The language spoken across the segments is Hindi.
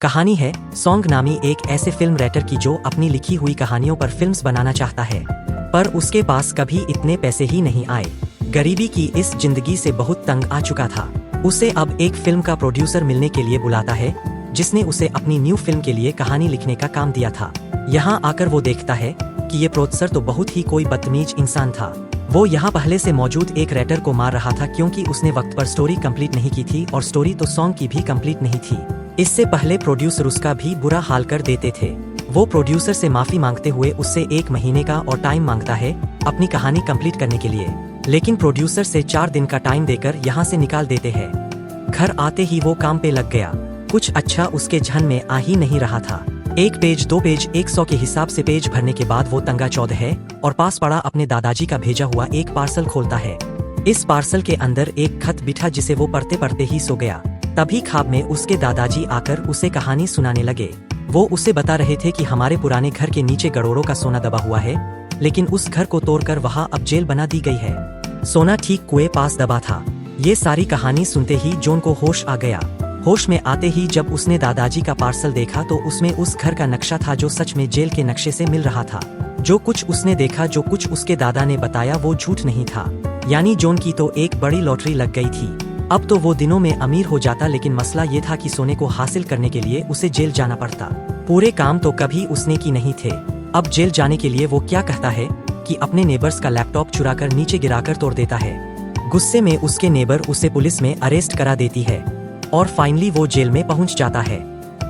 कहानी है सॉन्ग नामी एक ऐसे फिल्म राइटर की जो अपनी लिखी हुई कहानियों पर फिल्म्स बनाना चाहता है, पर उसके पास कभी इतने पैसे ही नहीं आए। गरीबी की इस जिंदगी से बहुत तंग आ चुका था। उसे अब एक फिल्म का प्रोड्यूसर मिलने के लिए बुलाता है, जिसने उसे अपनी न्यू फिल्म के लिए कहानी लिखने का काम दिया था। यहाँ आकर वो देखता है कि ये प्रोड्यूसर तो बहुत ही कोई बदतमीज इंसान था। वो यहाँ पहले से मौजूद एक राइटर को मार रहा था क्योंकि उसने वक्त पर स्टोरी कंप्लीट नहीं की थी, और स्टोरी तो सॉन्ग की भी कंप्लीट नहीं थी। इससे पहले प्रोड्यूसर उसका भी बुरा हाल कर देते थे। वो प्रोड्यूसर से माफी मांगते हुए उससे 1 महीने का और टाइम मांगता है अपनी कहानी कंप्लीट करने के लिए, लेकिन प्रोड्यूसर से 4 दिन का टाइम देकर यहाँ से निकाल देते हैं। घर आते ही वो काम पे लग गया। कुछ अच्छा उसके जहन में आ ही नहीं रहा था। 1 पेज 2 पेज 100 के हिसाब से पेज भरने के बाद वो तंगा चौध है और पास पड़ा अपने दादाजी का भेजा हुआ एक पार्सल खोलता है। इस पार्सल के अंदर एक खत बिठा जिसे वो पढ़ते पढ़ते ही सो गया। तभी ख्वाब में उसके दादाजी आकर उसे कहानी सुनाने लगे। वो उसे बता रहे थे कि हमारे पुराने घर के नीचे करोड़ों का सोना दबा हुआ है, लेकिन उस घर को तोड़कर वहाँ अब जेल बना दी गई है। सोना ठीक कुएं पास दबा था। ये सारी कहानी सुनते ही जॉन को होश आ गया। होश में आते ही जब उसने दादाजी का पार्सल देखा तो उसमें उस घर का नक्शा था जो सच में जेल के नक्शे से मिल रहा था। जो कुछ उसने देखा, जो कुछ उसके दादा ने बताया, वो झूठ नहीं था। यानी जॉन की तो एक बड़ी लॉटरी लग गई थी। अब तो वो दिनों में अमीर हो जाता, लेकिन मसला ये था कि सोने को हासिल करने के लिए उसे जेल जाना पड़ता। पूरे काम तो कभी उसने की नहीं थे। अब जेल जाने के लिए वो क्या कहता है कि अपने नेबर्स का लैपटॉप चुराकर नीचे गिराकर तोड़ देता है। गुस्से में उसके नेबर उसे पुलिस में अरेस्ट करा देती है और फाइनली वो जेल में पहुंच जाता है।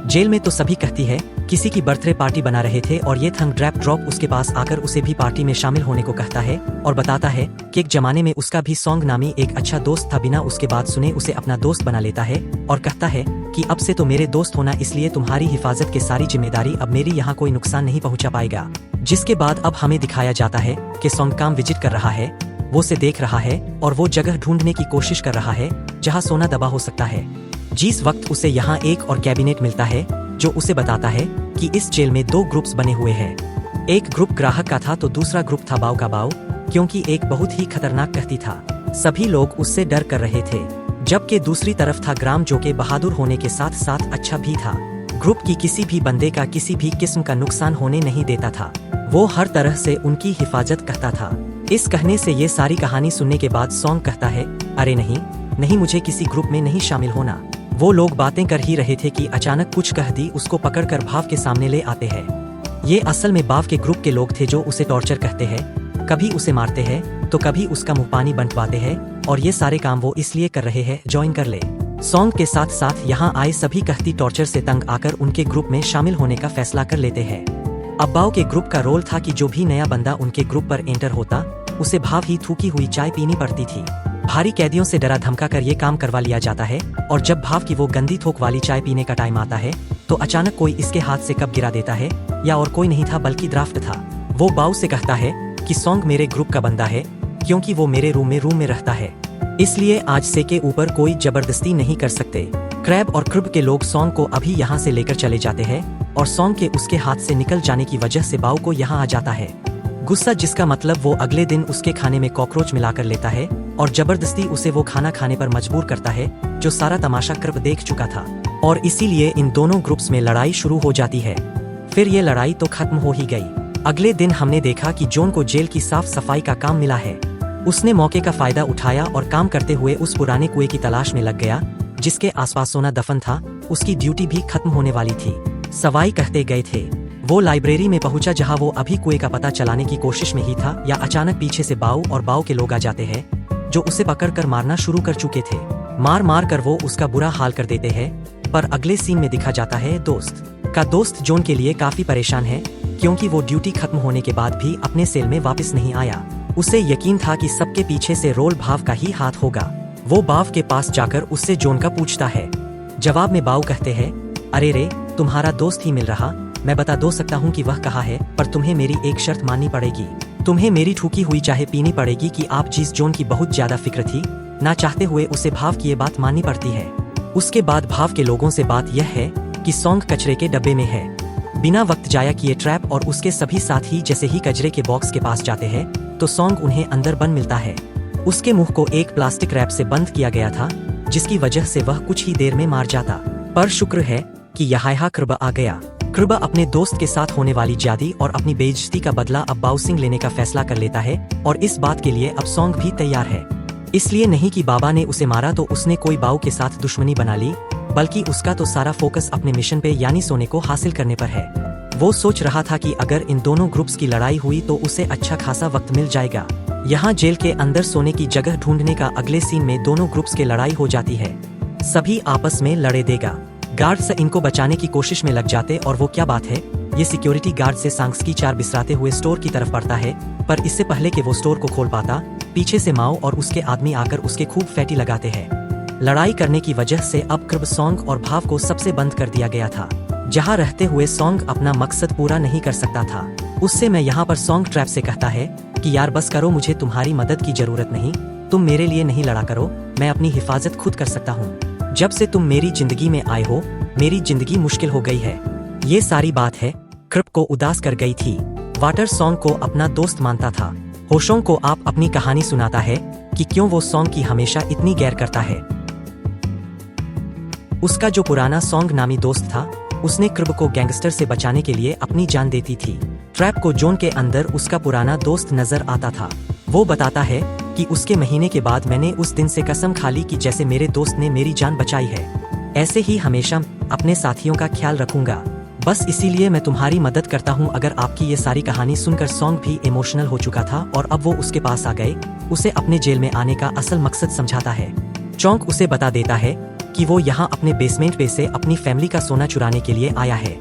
जेल में तो सभी कहती है किसी की बर्थडे पार्टी बना रहे थे, और ये थंग ड्रॉप उसके पास आकर उसे भी पार्टी में शामिल होने को कहता है और बताता है कि एक जमाने में उसका भी सॉन्ग नामी एक अच्छा दोस्त था। बिना उसके बात सुने उसे अपना दोस्त बना लेता है और कहता है कि अब से तो मेरे दोस्त होना, इसलिए तुम्हारी हिफाजत की सारी जिम्मेदारी अब मेरी, यहाँ कोई नुकसान नहीं पहुँचा पाएगा। जिसके बाद अब हमें दिखाया जाता है कि सॉन्ग काम विजिट कर रहा है, वो उसे देख रहा है और वो जगह ढूंढने की कोशिश कर रहा है जहाँ सोना दबा हो सकता है। जिस वक्त उसे यहाँ एक और कैबिनेट मिलता है जो उसे बताता है कि इस जेल में 2 ग्रुप्स बने हुए हैं। एक ग्रुप ग्राहक का था तो दूसरा ग्रुप था बाव का बाव, क्योंकि एक बहुत ही खतरनाक कहती था। सभी लोग उससे डर कर रहे थे, जबकि दूसरी तरफ था ग्राम जो के बहादुर होने के साथ साथ अच्छा भी था। ग्रुप की किसी भी बंदे का किसी भी किस्म का नुकसान होने नहीं देता था। वो हर तरह से उनकी हिफाजत करता था। इस कहने से ये सारी कहानी सुनने के बाद सॉन्ग कहता है, अरे नहीं नहीं, मुझे किसी ग्रुप में नहीं शामिल होना। वो लोग बातें कर ही रहे थे कि अचानक कुछ कह दी उसको पकड़कर भाव के सामने ले आते हैं। ये असल में बाव के ग्रुप के लोग थे जो उसे टॉर्चर कहते हैं, कभी उसे मारते हैं तो कभी उसका मुंह पानी बंटवाते हैं, और ये सारे काम वो इसलिए कर रहे हैं ज्वाइन कर ले। सॉन्ग के साथ साथ यहाँ आए सभी कहती टॉर्चर से तंग आकर उनके ग्रुप में शामिल होने का फैसला कर लेते हैं। अब बाव के ग्रुप का रोल था कि जो भी नया बंदा उनके ग्रुप पर एंटर होता उसे भाव ही थूकी हुई चाय पीनी पड़ती थी। भारी कैदियों से डरा धमका कर ये काम करवा लिया जाता है, और जब भाव की वो गंदी थोक वाली चाय पीने का टाइम आता है तो अचानक कोई इसके हाथ से कप गिरा देता है, या और कोई नहीं था बल्कि ड्राफ्ट था। वो बाव से कहता है कि सॉन्ग मेरे ग्रुप का बंदा है, क्योंकि वो मेरे रूम में रहता है, इसलिए आज से के ऊपर कोई जबरदस्ती नहीं कर सकते। क्रैब और क्रिब के लोग सॉन्ग को अभी यहाँ से लेकर चले जाते हैं, और सॉन्ग के उसके हाथ से निकल जाने की वजह से बाव को यहाँ आ जाता है गुस्सा, जिसका मतलब वो अगले दिन उसके खाने में कॉकरोच मिलाकर लेता है और जबरदस्ती उसे वो खाना खाने पर मजबूर करता है, जो सारा तमाशा क्रिब देख चुका था। और इसीलिए इन दोनों ग्रुप्स में लड़ाई शुरू हो जाती है। फिर ये लड़ाई तो खत्म हो ही गई। अगले दिन हमने देखा कि जॉन को जेल की साफ सफाई का काम मिला है। उसने मौके का फायदा उठाया और काम करते हुए उस पुराने कुएं की तलाश में लग गया जिसके आसपास सोना दफन था। उसकी ड्यूटी भी खत्म होने वाली थी। सवाई कहते गए थे। वो लाइब्रेरी में पहुंचा जहां वो अभी कुएं का पता चलाने की कोशिश में ही था, या अचानक पीछे से बाव और बाव के लोग आ जाते हैं जो उसे पकड़कर मारना शुरू कर चुके थे। मार कर वो उसका बुरा हाल कर देते हैं। पर अगले सीन में दिखा जाता है दोस्त जॉन के लिए काफी परेशान है, क्योंकि वो ड्यूटी खत्म होने के बाद भी अपने सेल में वापस नहीं आया। उसे यकीन था कि सबके पीछे से रोल भाव का ही हाथ होगा। वो बाव के पास जाकर उससे जॉन का पूछता है। जवाब में बाव कहते हैं, अरे रे, तुम्हारा दोस्त ही मिल रहा। मैं बता दो सकता हूँ कि वह कहाँ है, पर तुम्हें मेरी एक शर्त माननी पड़ेगी। तुम्हें मेरी ठूकी हुई चाहे पीनी पड़ेगी कि आप जिस जॉन की बहुत ज्यादा फिक्र थी, ना चाहते हुए उसे भाव की ये बात माननी पड़ती है। उसके बाद भाव के लोगों से बात यह है कि सॉन्ग कचरे के डब्बे में है। बिना वक्त जाया किए ट्रैप और उसके सभी साथी जैसे ही कचरे के बॉक्स के पास जाते हैं तो सॉन्ग उन्हें अंदर बंद मिलता है। उसके मुंह को एक प्लास्टिक रैप से बंद किया गया था, जिसकी वजह से वह कुछ ही देर में मार जाता। पर शुक्र है कि यहाँ कृब आ गया। कृब अपने दोस्त के साथ होने वाली ज्यादती और अपनी बेइज्जती का बदला अब बाऊ सिंह लेने का फैसला कर लेता है और इस बात के लिए अब सॉन्ग भी तैयार है। इसलिए नहीं कि बाबा ने उसे मारा तो उसने कोई बाऊ के साथ दुश्मनी बना ली, बल्कि उसका तो सारा फोकस अपने मिशन पे यानी सोने को हासिल करने पर है। वो सोच रहा था कि अगर इन दोनों ग्रुप्स की लड़ाई हुई तो उसे अच्छा खासा वक्त मिल जाएगा। यहाँ जेल के अंदर सोने की जगह ढूंढने का अगले सीन में दोनों ग्रुप्स की लड़ाई हो जाती है। सभी आपस में लड़े देगा। गार्ड्स इनको बचाने की कोशिश में लग जाते और वो क्या बात है, ये सिक्योरिटी गार्ड से सांस की चार बिसराते हुए स्टोर की तरफ बढ़ता है, पर इससे पहले कि वो स्टोर को खोल पाता, पीछे से माओ और उसके आदमी आकर उसके खूब फैटी लगाते हैं। लड़ाई करने की वजह से अब कृब सॉन्ग और भाव को सबसे बंद कर दिया गया था। जहाँ रहते हुए सॉन्ग अपना मकसद पूरा नहीं कर सकता था। उससे मैं यहाँ पर सॉन्ग ट्रैप से कहता है कि यार बस करो, मुझे तुम्हारी मदद की जरूरत नहीं, तुम मेरे लिए नहीं लड़ा करो, मैं अपनी हिफाजत खुद कर सकता हूँ। जब से तुम मेरी जिंदगी में आए हो मेरी जिंदगी मुश्किल हो गई है। ये सारी बात है कृब को उदास कर गई थी। वाटर सॉन्ग को अपना दोस्त मानता था। होशोंग को आप अपनी कहानी सुनाता है कि क्यों वो सॉन्ग की हमेशा इतनी गैर करता है। उसका जो पुराना सॉन्ग नामी दोस्त था, उसने कृब को गैंगस्टर से बचाने के लिए अपनी जान देती थी। ट्रैप को जोन के अंदर उसका पुराना दोस्त नजर आता था। वो बताता है कि उसके महीने के बाद मैंने उस दिन से कसम खा ली कि जैसे मेरे दोस्त ने मेरी जान बचाई है, ऐसे ही हमेशा अपने साथियों का ख्याल रखूंगा। बस इसीलिए मैं तुम्हारी मदद करता हूँ। अगर आपकी ये सारी कहानी सुनकर सॉन्ग भी इमोशनल हो चुका था और अब वो उसके पास आ गए, उसे अपने जेल में आने का असल मकसद समझाता है। चौंक उसे बता देता है कि वो यहाँ अपने बेसमेंट पे से अपनी फैमिली का सोना चुराने के लिए आया है।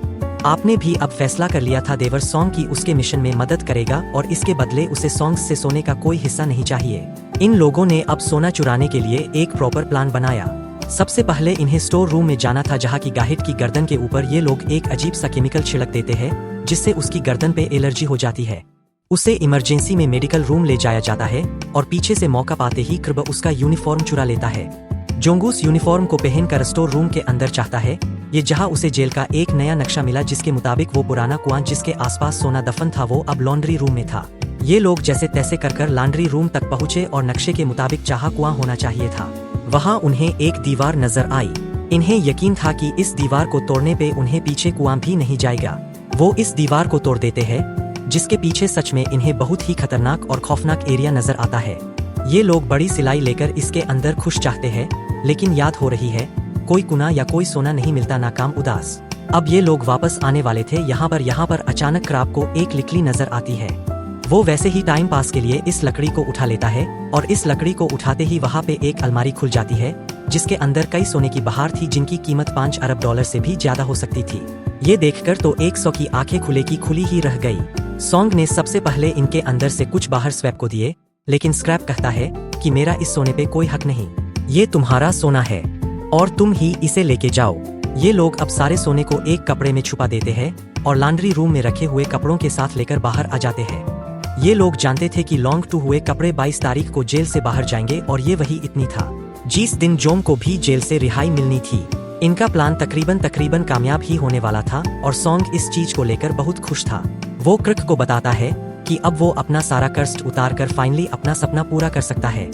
आपने भी अब फैसला कर लिया था देवर सॉन्ग की उसके मिशन में मदद करेगा और इसके बदले उसे सॉन्ग से सोने का कोई हिस्सा नहीं चाहिए। इन लोगों ने अब सोना चुराने के लिए एक प्रॉपर प्लान बनाया। सबसे पहले इन्हें स्टोर रूम में जाना था, जहाँ की गाहिड की गर्दन के ऊपर ये लोग एक अजीब सा केमिकल छिड़क देते हैं जिससे उसकी गर्दन पे एलर्जी हो जाती है। उसे इमरजेंसी में मेडिकल रूम ले जाया जाता है और पीछे से मौका पाते ही कृब उसका यूनिफॉर्म चुरा लेता है। जोंगूस यूनिफॉर्म को पहनकर स्टोर रूम के अंदर चाहता है, ये जहां उसे जेल का एक नया नक्शा मिला जिसके मुताबिक वो पुराना कुआं जिसके आसपास सोना दफन था वो अब लॉन्ड्री रूम में था। ये लोग जैसे तैसे कर लॉन्ड्री रूम तक पहुँचे और नक्शे के मुताबिक जहाँ कुआं होना चाहिए था वहाँ उन्हें एक दीवार नजर आई। इन्हें यकीन था कि इस दीवार को तोड़ने पे उन्हें पीछे कुआं भी नहीं जाएगा। वो इस दीवार को तोड़ देते हैं, जिसके पीछे सच में इन्हें बहुत ही खतरनाक और खौफनाक एरिया नजर आता है। ये लोग बड़ी सिलाई लेकर इसके अंदर खुश चाहते हैं, लेकिन याद हो रही है कोई कुना या कोई सोना नहीं मिलता, नाकाम उदास। अब ये लोग वापस आने वाले थे। यहाँ पर अचानक क्राब को एक लकड़ी नजर आती है। वो वैसे ही टाइम पास के लिए इस लकड़ी को उठा लेता है और इस लकड़ी को उठाते ही वहाँ पे एक अलमारी खुल जाती है जिसके अंदर कई सोने की बहार थी जिनकी कीमत 5 अरब डॉलर से भी ज्यादा हो सकती थी। ये देखकर तो 100 की आंखें खुले की खुली ही रह गई। सॉन्ग ने सबसे पहले इनके अंदर से कुछ बाहर स्वैप को दिए, लेकिन स्क्रैप कहता है कि मेरा इस सोने पे कोई हक नहीं, ये तुम्हारा सोना है और तुम ही इसे लेके जाओ। ये लोग अब सारे सोने को एक कपड़े में छुपा देते हैं और लॉन्ड्री रूम में रखे हुए कपड़ों के साथ लेकर बाहर आ जाते हैं। ये लोग जानते थे कि लॉन्ग टू हुए कपड़े 22 तारीख को जेल से बाहर जाएंगे और ये वही इतनी था जिस दिन जोम को भी जेल से रिहाई मिलनी थी। इनका प्लान तकरीबन कामयाब ही होने वाला था और सॉन्ग इस चीज को लेकर बहुत खुश था। वो क्रक को बताता है कि अब वो अपना सारा कर्ज उतार कर फाइनली अपना सपना पूरा कर सकता है,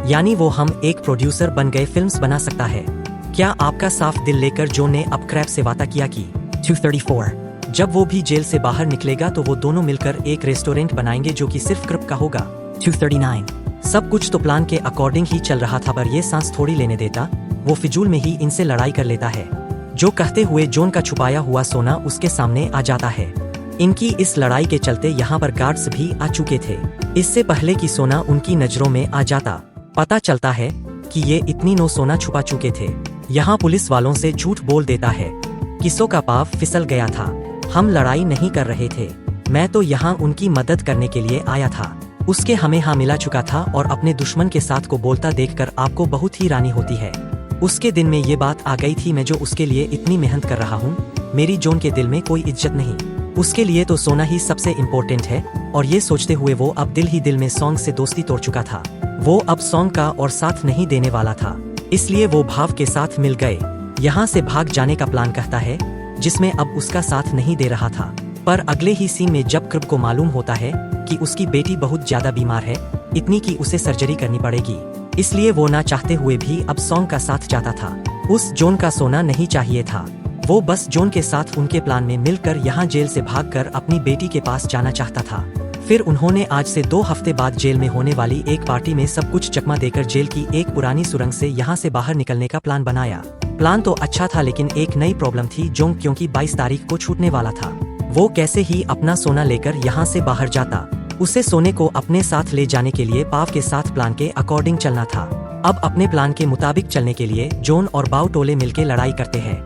यानी वो हम एक प्रोड्यूसर बन गए फिल्म्स बना सकता है। क्या आपका साफ दिल लेकर जो ने अब क्रैप से वादा किया कि 234 जब वो भी जेल से बाहर निकलेगा तो वो दोनों मिलकर एक रेस्टोरेंट बनाएंगे जो कि सिर्फ क्रप का होगा। 239 सब कुछ तो प्लान के अकॉर्डिंग ही चल रहा था, पर ये सांस थोड़ी लेने देता। वो फिजूल में ही इनसे लड़ाई कर लेता है, जो कहते हुए जोन का छुपाया हुआ सोना उसके सामने आ जाता है। इनकी इस लड़ाई के चलते यहाँ पर गार्ड्स भी आ चुके थे। इससे पहले कि सोना उनकी नजरों में आ जाता, पता चलता है कि ये इतनी नो सोना छुपा चुके थे। यहाँ पुलिस वालों से झूठ बोल देता है, किसों का पाव फिसल गया था, हम लड़ाई नहीं कर रहे थे, मैं तो यहाँ उनकी मदद करने के लिए आया था। उसके हमें हाँ मिला चुका था और अपने दुश्मन के साथ को बोलता देखकर आपको बहुत ही रानी होती है। उसके दिन में ये बात आ गई थी, मैं जो उसके लिए इतनी मेहनत कर रहा हूँ, मेरी जोन के दिल में कोई इज्जत नहीं, उसके लिए तो सोना ही सबसे इम्पोर्टेंट है। और ये सोचते हुए वो अब दिल ही दिल में सॉन्ग से दोस्ती तोड़ चुका था। वो अब सॉन्ग का और साथ नहीं देने वाला था, इसलिए वो भाव के साथ मिल गए। यहाँ से भाग जाने का प्लान कहता है, जिसमें अब उसका साथ नहीं दे रहा था। पर अगले ही सीन में जब कृप को मालूम होता है कि उसकी बेटी बहुत ज्यादा बीमार है, इतनी कि उसे सर्जरी करनी पड़ेगी, इसलिए वो ना चाहते हुए भी अब सॉन्ग का साथ चाहता था। उस जोन का सोना नहीं चाहिए था, वो बस जॉन के साथ उनके प्लान में मिलकर यहाँ जेल से भागकर अपनी बेटी के पास जाना चाहता था। फिर उन्होंने आज से 2 हफ्ते बाद जेल में होने वाली एक पार्टी में सब कुछ चकमा देकर जेल की एक पुरानी सुरंग से यहाँ से बाहर निकलने का प्लान बनाया। प्लान तो अच्छा था, लेकिन एक नई प्रॉब्लम थी जॉन, क्योंकि 22 तारीख को छूटने वाला था। वो कैसे ही अपना सोना लेकर यहाँ से बाहर जाता। उसे सोने को अपने साथ ले जाने के लिए पाव के साथ प्लान के अकॉर्डिंग चलना था। अब अपने प्लान के मुताबिक चलने के लिए जॉन और बाव टोले मिलके लड़ाई करते हैं।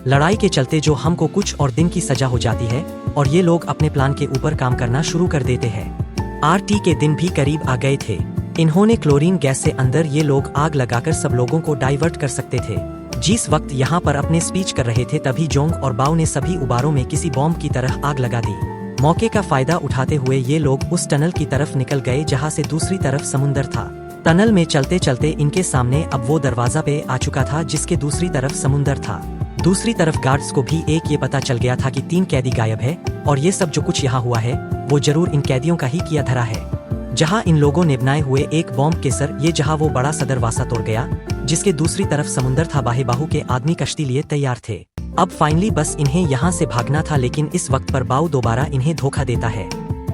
लड़ाई के चलते जो हमको कुछ और दिन की सजा हो जाती है और ये लोग अपने प्लान के ऊपर काम करना शुरू कर देते हैं। आरटी के दिन भी करीब आ गए थे। इन्होंने क्लोरीन गैस से अंदर ये लोग आग लगाकर सब लोगों को डाइवर्ट कर सकते थे। जिस वक्त यहाँ पर अपने स्पीच कर रहे थे तभी जोंग और बाव ने सभी उबारों में किसी बॉम्ब की तरह आग लगा दी। मौके का फायदा उठाते हुए ये लोग उस टनल की तरफ निकल गए जहाँ से दूसरी तरफ समुंदर था। टनल में चलते चलते इनके सामने अब वो दरवाजा पे आ चुका था जिसके दूसरी तरफ समुंदर था। दूसरी तरफ गार्ड्स को भी एक ये पता चल गया था कि 3 कैदी गायब है और ये सब जो कुछ यहाँ हुआ है वो जरूर इन कैदियों का ही किया धरा है। जहाँ इन लोगों ने बनाए हुए एक बॉम्ब के सर ये जहाँ वो बड़ा सदरवासा तोड़ गया जिसके दूसरी तरफ समुंदर था। बाहे बाहू के आदमी कश्ती लिए तैयार थे। अब फाइनली बस इन्हें यहाँ से भागना था, लेकिन इस वक्त पर बाव दोबारा इन्हें धोखा देता है।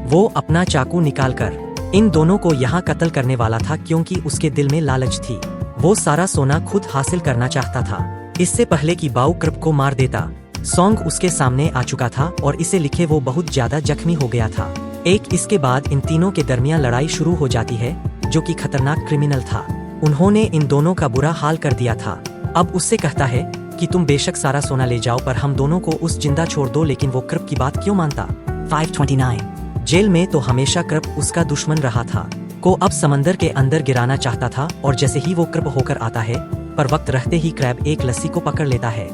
वो अपना चाकू निकालकर इन दोनों को यहाँ कत्ल करने वाला था क्योंकि उसके दिल में लालच थी। वो सारा सोना खुद हासिल करना चाहता था। इससे पहले कि बाव कृप को मार देता, सॉन्ग उसके सामने आ चुका था और इसे लिखे वो बहुत ज्यादा जख्मी हो गया था। एक इसके बाद इन तीनों के दरमियान लड़ाई शुरू हो जाती है जो कि खतरनाक क्रिमिनल था। उन्होंने इन दोनों का बुरा हाल कर दिया था। अब उससे कहता है कि तुम बेशक सारा सोना ले जाओ पर हम दोनों को उस जिंदा छोड़ दो, लेकिन वो कृप की बात क्यों मानता। 529 जेल में तो हमेशा कृप उसका दुश्मन रहा था, को अब समंदर के अंदर गिराना चाहता था। और जैसे ही वो कृप होकर आता है पर वक्त रहते ही क्रैब एक लस्सी को पकड़ लेता है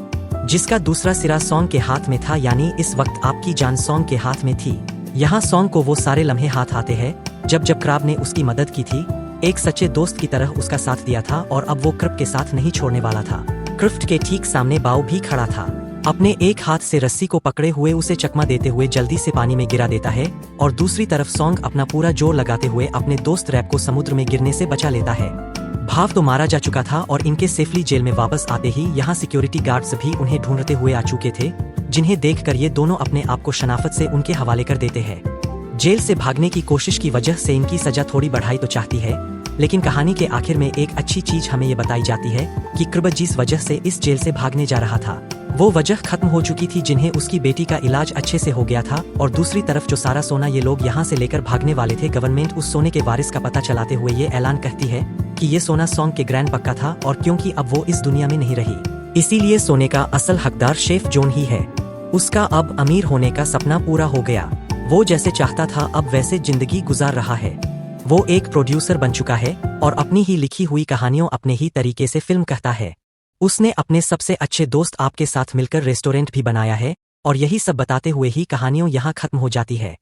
जिसका दूसरा सिरा सॉन्ग के हाथ में था, यानी इस वक्त आपकी जान सॉन्ग के हाथ में थी। यहाँ सॉन्ग को वो सारे लम्हे हाथ आते हैं जब क्रैब ने उसकी मदद की थी, एक सच्चे दोस्त की तरह उसका साथ दिया था और अब वो कृप के साथ नहीं छोड़ने वाला था। क्रिफ्ट के ठीक सामने बाव भी खड़ा था। अपने एक हाथ से रस्सी को पकड़े हुए उसे चकमा देते हुए जल्दी से पानी में गिरा देता है और दूसरी तरफ सॉन्ग अपना पूरा जोर लगाते हुए अपने दोस्त रैप को समुद्र में गिरने से बचा लेता है। भाव तो मारा जा चुका था और इनके सेफली जेल में वापस आते ही यहाँ सिक्योरिटी गार्ड्स भी उन्हें ढूंढते हुए आ चुके थे, जिन्हें देखकर ये दोनों अपने आप को शनाफत से उनके हवाले कर देते हैं। जेल से भागने की कोशिश की वजह से इनकी सजा थोड़ी बढ़ाई तो चाहती है, लेकिन कहानी के आखिर में एक अच्छी चीज हमें ये बताई जाती है कि कृब जिस वजह से इस जेल से भागने जा रहा था वो वजह खत्म हो चुकी थी, जिन्हें उसकी बेटी का इलाज अच्छे से हो गया था। और दूसरी तरफ जो सारा सोना ये लोग यहाँ से लेकर भागने वाले थे, गवर्नमेंट उस सोने के वारिस का पता चलाते हुए ये ऐलान करती है कि ये सोना सॉन्ग के ग्रैंड पक्का था और क्योंकि अब वो इस दुनिया में नहीं रही इसीलिए सोने का असल हकदार शेफ जॉन ही है। उसका अब अमीर होने का सपना पूरा हो गया। वो जैसे चाहता था अब वैसे जिंदगी गुजार रहा है। वो एक प्रोड्यूसर बन चुका है और अपनी ही लिखी हुई कहानियों अपने ही तरीके से फिल्म कहता है। उसने अपने सबसे अच्छे दोस्त आपके साथ मिलकर रेस्टोरेंट भी बनाया है और यही सब बताते हुए ही कहानियों यहाँ खत्म हो जाती है।